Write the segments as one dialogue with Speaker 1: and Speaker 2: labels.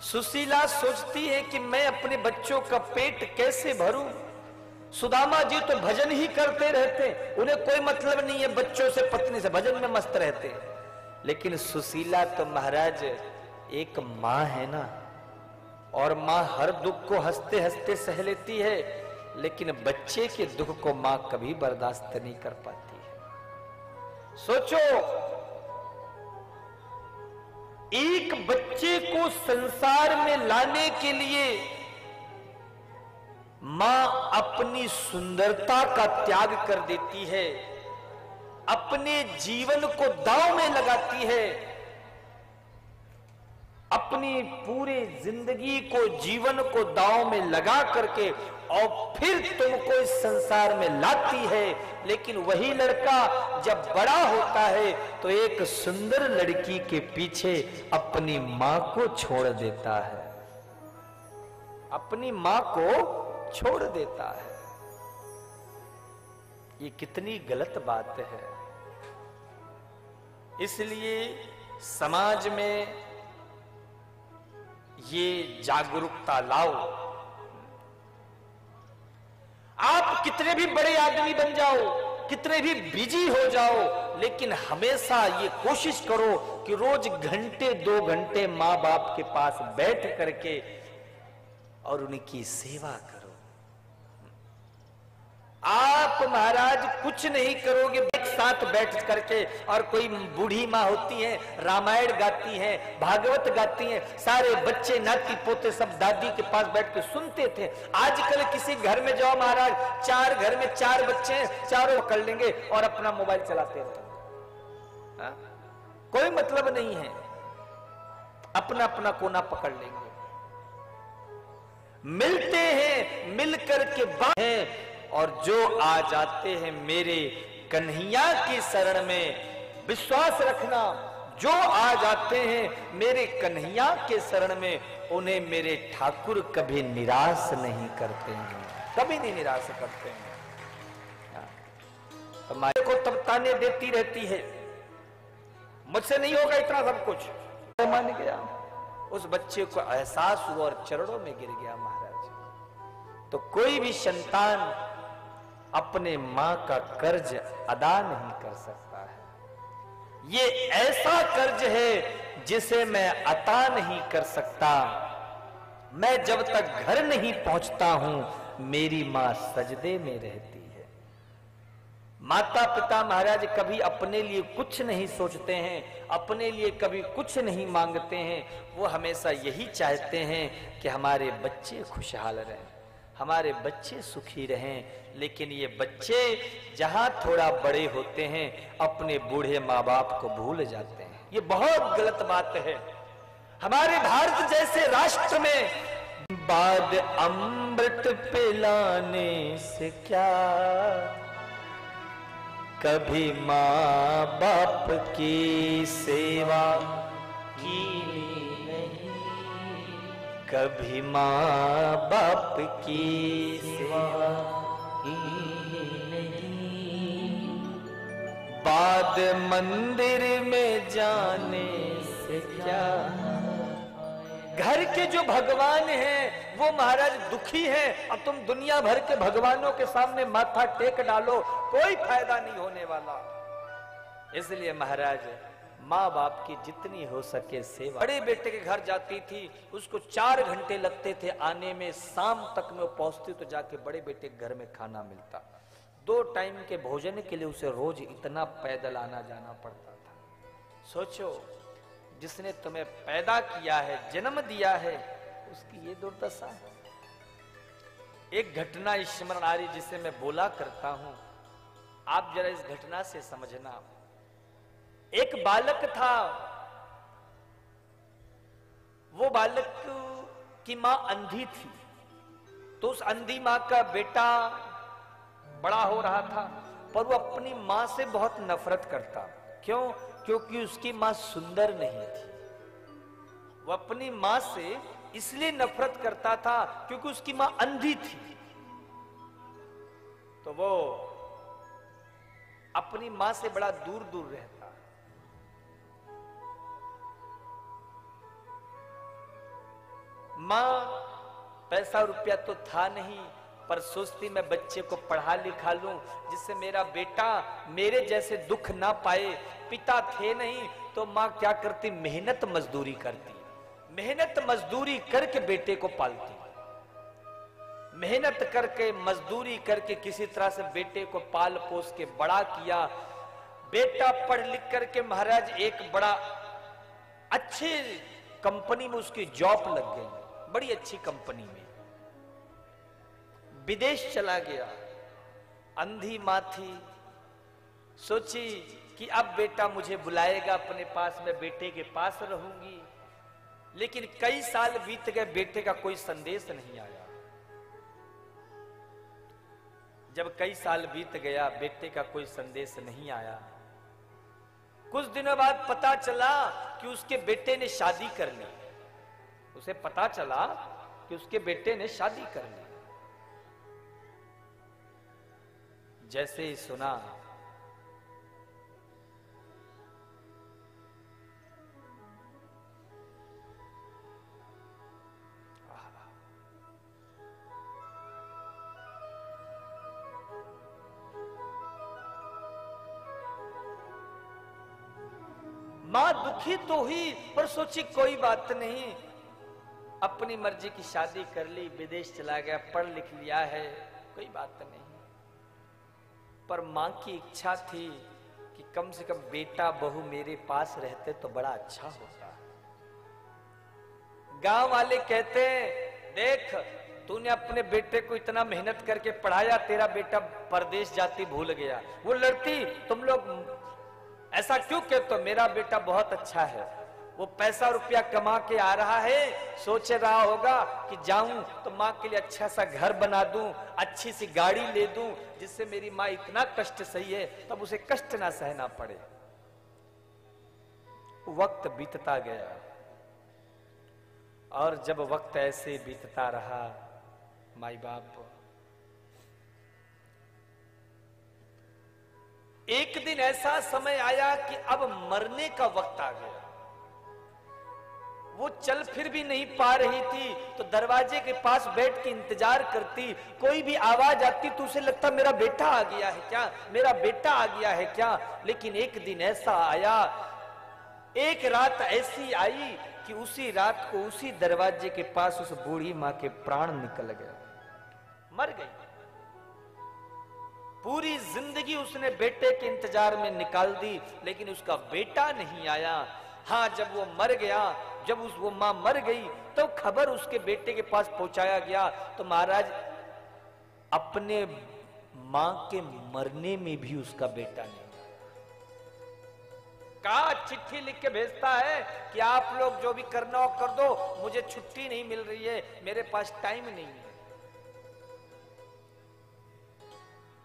Speaker 1: सुशीला सोचती है कि मैं अपने बच्चों का पेट कैसे भरूं। सुदामा जी तो भजन ही करते रहते, उन्हें कोई मतलब नहीं है बच्चों से, पत्नी से, भजन में मस्त रहते। लेकिन सुशीला तो महाराज एक मां है ना, और मां हर दुख को हंसते हंसते सह लेती है, लेकिन बच्चे के दुख को मां कभी बर्दाश्त नहीं कर पाती है। सोचो, एक बच्चे को संसार में लाने के लिए मां अपनी सुंदरता का त्याग कर देती है, अपने जीवन को दांव में लगाती है, अपनी पूरी जिंदगी को, जीवन को दांव में लगा करके और फिर तुमको इस संसार में लाती है। लेकिन वही लड़का जब बड़ा होता है तो एक सुंदर लड़की के पीछे अपनी मां को छोड़ देता है, अपनी मां को छोड़ देता है। ये कितनी गलत बात है। इसलिए समाज में ये जागरूकता लाओ। आप कितने भी बड़े आदमी बन जाओ, कितने भी बिजी हो जाओ, लेकिन हमेशा ये कोशिश करो कि रोज घंटे 2 घंटे मां बाप के पास बैठ करके और उनकी सेवा करो। आप महाराज कुछ नहीं करोगे एक साथ बैठ करके, और कोई बूढ़ी माँ होती है रामायण गाती है, भागवत गाती है, सारे बच्चे नाती पोते सब दादी के पास बैठ के सुनते थे। आजकल किसी घर में जाओ महाराज, 4 घर में 4 बच्चे हैं, चारों पकड़ लेंगे और अपना मोबाइल चलाते रहे। कोई मतलब नहीं है, अपना अपना कोना पकड़ लेंगे। मिलते हैं, मिलकर के बात है, और जो आ जाते हैं मेरे कन्हैया की शरण में, विश्वास रखना, जो आ जाते हैं मेरे कन्हैया के शरण में, उन्हें मेरे ठाकुर कभी निराश नहीं करते हैं, कभी नहीं निराश करते हैं। तो माँ को तब ताने देती रहती है, मुझसे नहीं होगा इतना सब कुछ। मान गया, उस बच्चे को एहसास हुआ और चरणों में गिर गया महाराज। तो कोई भी संतान अपने मां का कर्ज अदा नहीं कर सकता है। ये ऐसा कर्ज है जिसे मैं अता नहीं कर सकता। मैं जब तक घर नहीं पहुंचता हूं मेरी मां सजदे में रहती है। माता पिता महाराज कभी अपने लिए कुछ नहीं सोचते हैं, अपने लिए कभी कुछ नहीं मांगते हैं। वो हमेशा यही चाहते हैं कि हमारे बच्चे खुशहाल रहें, हमारे बच्चे सुखी रहें। लेकिन ये बच्चे जहां थोड़ा बड़े होते हैं अपने बूढ़े माँ बाप को भूल जाते हैं। ये बहुत गलत बात है। हमारे भारत जैसे राष्ट्र में बाद अमृत पिलाने से क्या, कभी माँ बाप की सेवा की नहीं, कभी माँ बाप की सेवा की नहीं, बाद मंदिर में जाने से क्या। घर के जो भगवान हैं वो महाराज दुखी हैं, अब तुम दुनिया भर के भगवानों के सामने माथा टेक डालो, कोई फायदा नहीं होने वाला। इसलिए महाराज माँ बाप की जितनी हो सके सेवा। बड़े बेटे के घर जाती थी, उसको 4 घंटे लगते थे आने में, शाम तक में वो पहुंचती तो जाके बड़े बेटे के घर में खाना मिलता। 2 टाइम के भोजन के लिए उसे रोज इतना पैदल आना जाना पड़ता था। सोचो, जिसने तुम्हें पैदा किया है, जन्म दिया है, उसकी ये दुर्दशा है। एक घटना स्मरण आ रही जिसे मैं बोला करता हूं, आप जरा इस घटना से समझना। एक बालक था, वो बालक की मां अंधी थी, तो उस अंधी मां का बेटा बड़ा हो रहा था, पर वो अपनी मां से बहुत नफरत करता। क्यों? क्योंकि उसकी मां सुंदर नहीं थी। वो अपनी मां से इसलिए नफरत करता था क्योंकि उसकी मां अंधी थी। तो वो अपनी मां से बड़ा दूर दूर रहता। माँ पैसा रुपया तो था नहीं, पर सोचती मैं बच्चे को पढ़ा लिखा लूं जिससे मेरा बेटा मेरे जैसे दुख ना पाए। पिता थे नहीं तो माँ क्या करती, मेहनत मजदूरी करती, मेहनत मजदूरी करके बेटे को पालती, मेहनत करके मजदूरी करके किसी तरह से बेटे को पाल पोस के बड़ा किया। बेटा पढ़ लिख करके महाराज एक बड़ा अच्छी कंपनी में उसकी जॉब लग गई, बड़ी अच्छी कंपनी में। विदेश चला गया, अंधी मां थी, सोची कि अब बेटा मुझे बुलाएगा अपने पास, मैं बेटे के पास रहूंगी। लेकिन कई साल बीत गए, बेटे का कोई संदेश नहीं आया। जब कई साल बीत गया, बेटे का कोई संदेश नहीं आया, कुछ दिनों बाद पता चला कि उसके बेटे ने शादी कर ली। उसे पता चला कि उसके बेटे ने शादी कर ली। जैसे ही सुना, मां दुखी तो हुई, पर सोची कोई बात नहीं, अपनी मर्जी की शादी कर ली, विदेश चला गया, पढ़ लिख लिया है, कोई बात नहीं। पर मां की इच्छा थी कि कम से कम बेटा बहू मेरे पास रहते तो बड़ा अच्छा होता। गांव वाले कहते हैं, देख तूने अपने बेटे को इतना मेहनत करके पढ़ाया, तेरा बेटा परदेश जाती भूल गया। वो लड़ती, तुम लोग ऐसा क्यों कहते हो, मेरा बेटा बहुत अच्छा है, वो पैसा रुपया कमा के आ रहा है, सोच रहा होगा कि जाऊं तो माँ के लिए अच्छा सा घर बना दूं, अच्छी सी गाड़ी ले दूं, जिससे मेरी माँ इतना कष्ट सही है तब उसे कष्ट ना सहना पड़े। वक्त बीतता गया, और जब वक्त ऐसे बीतता रहा, माई बाप, एक दिन ऐसा समय आया कि अब मरने का वक्त आ गया। वो चल फिर भी नहीं पा रही थी, तो दरवाजे के पास बैठ के इंतजार करती, कोई भी आवाज आती तो उसे लगता मेरा बेटा आ गया है क्या, मेरा बेटा आ गया है क्या। लेकिन एक दिन ऐसा आया, एक रात ऐसी आई कि उसी रात को उसी दरवाजे के पास उस बूढ़ी मां के प्राण निकल गए, मर गई। पूरी जिंदगी उसने बेटे के इंतजार में निकाल दी, लेकिन उसका बेटा नहीं आया। हाँ, जब वो मर गया, जब वो मां मर गई, तो खबर उसके बेटे के पास पहुंचाया गया। तो महाराज अपने मां के मरने में भी उसका बेटा नहीं, कहा चिट्ठी लिख के भेजता है कि आप लोग जो भी करना हो कर दो, मुझे छुट्टी नहीं मिल रही है, मेरे पास टाइम नहीं है।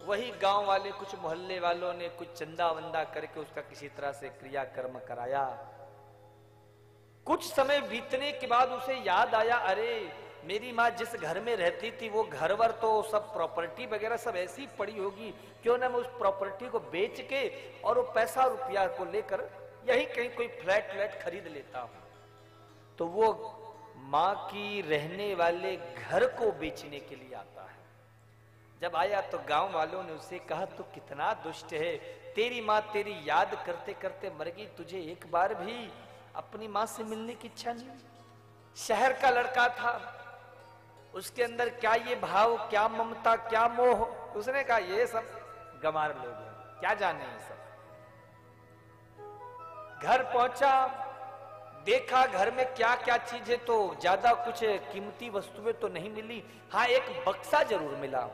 Speaker 1: वही गांव वाले, कुछ मोहल्ले वालों ने कुछ चंदा वंदा करके उसका किसी तरह से क्रियाकर्म कराया। कुछ समय बीतने के बाद उसे याद आया, अरे मेरी माँ जिस घर में रहती थी वो घर वर तो सब प्रॉपर्टी वगैरह सब ऐसी पड़ी होगी, क्यों ना मैं उस प्रॉपर्टी को बेच के और वो पैसा रुपया को लेकर यही कहीं कोई फ्लैट व्लैट खरीद लेता हूं। तो वो माँ की रहने वाले घर को बेचने के लिए आता है। जब आया तो गांव वालों ने उसे कहा, तो कितना दुष्ट है, तेरी माँ तेरी याद करते करते मर गई, तुझे एक बार भी अपनी माँ से मिलने की इच्छा नहीं। शहर का लड़का था, उसके अंदर क्या ये भाव, क्या ममता, क्या मोह। उसने कहा ये सब गंवार लोग हैं, क्या जाने ये सब। घर पहुंचा, देखा घर में क्या क्या चीजें, तो ज्यादा कुछ कीमती वस्तुएं तो नहीं मिली। हाँ, एक बक्सा जरूर मिला।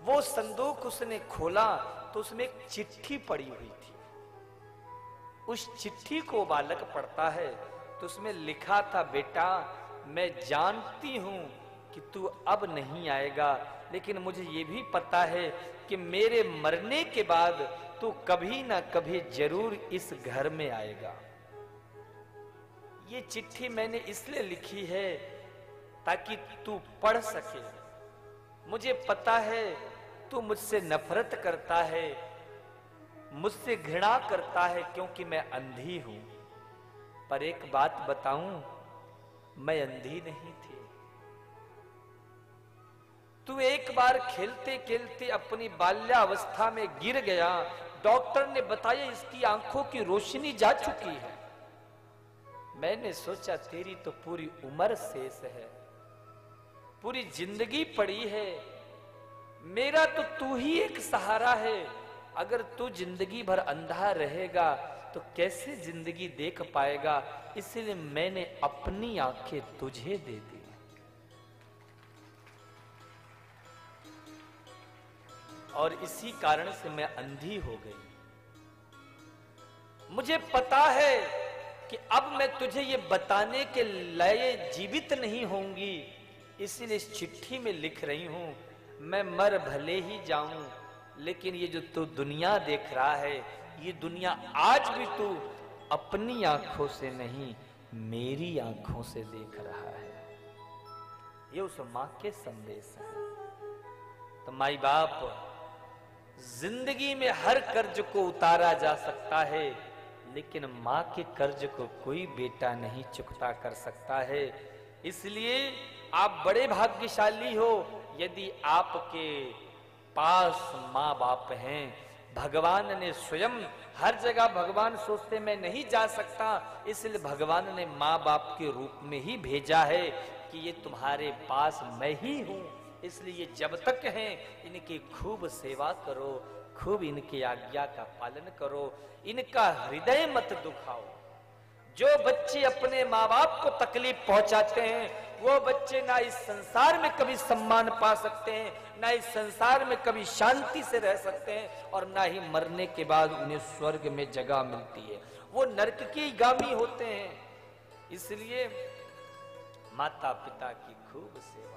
Speaker 1: वो संदूक उसने खोला तो उसमें एक चिट्ठी पड़ी हुई थी। उस चिट्ठी को बालक पढ़ता है तो उसमें लिखा था, बेटा मैं जानती हूं कि तू अब नहीं आएगा, लेकिन मुझे ये भी पता है कि मेरे मरने के बाद तू कभी ना कभी जरूर इस घर में आएगा। ये चिट्ठी मैंने इसलिए लिखी है ताकि तू पढ़ सके। मुझे पता है तू मुझसे नफरत करता है, मुझसे घृणा करता है, क्योंकि मैं अंधी हूं। पर एक बात बताऊं, मैं अंधी नहीं थी, तू एक बार खेलते खेलते अपनी बाल्यावस्था में गिर गया, डॉक्टर ने बताया इसकी आंखों की रोशनी जा चुकी है। मैंने सोचा तेरी तो पूरी उम्र शेष है, पूरी जिंदगी पड़ी है, मेरा तो तू ही एक सहारा है। अगर तू जिंदगी भर अंधा रहेगा तो कैसे जिंदगी देख पाएगा, इसलिए मैंने अपनी आंखें तुझे दे दी। और इसी कारण से मैं अंधी हो गई। मुझे पता है कि अब मैं तुझे ये बताने के लिए जीवित नहीं होंगी, इसलिए इस चिट्ठी में लिख रही हूं, मैं मर भले ही जाऊं, लेकिन ये जो तू दुनिया देख रहा है, ये दुनिया आज भी तू अपनी आंखों से नहीं मेरी आंखों से देख रहा है। ये उस मां के संदेश है। तो माई बाप, जिंदगी में हर कर्ज को उतारा जा सकता है, लेकिन मां के कर्ज को कोई बेटा नहीं चुकता कर सकता है। इसलिए आप बड़े भाग्यशाली हो यदि आपके पास मां बाप हैं। भगवान ने स्वयं, हर जगह भगवान सोचते मैं नहीं जा सकता, इसलिए भगवान ने मां बाप के रूप में ही भेजा है कि ये तुम्हारे पास मैं ही हूं। इसलिए जब तक हैं इनकी खूब सेवा करो, खूब इनकी आज्ञा का पालन करो, इनका हृदय मत दुखाओ। जो बच्चे अपने माँ बाप को तकलीफ पहुंचाते हैं, वो बच्चे ना इस संसार में कभी सम्मान पा सकते हैं, ना इस संसार में कभी शांति से रह सकते हैं, और ना ही मरने के बाद उन्हें स्वर्ग में जगह मिलती है। वो नरक के गामी होते हैं। इसलिए माता पिता की खूब सेवा।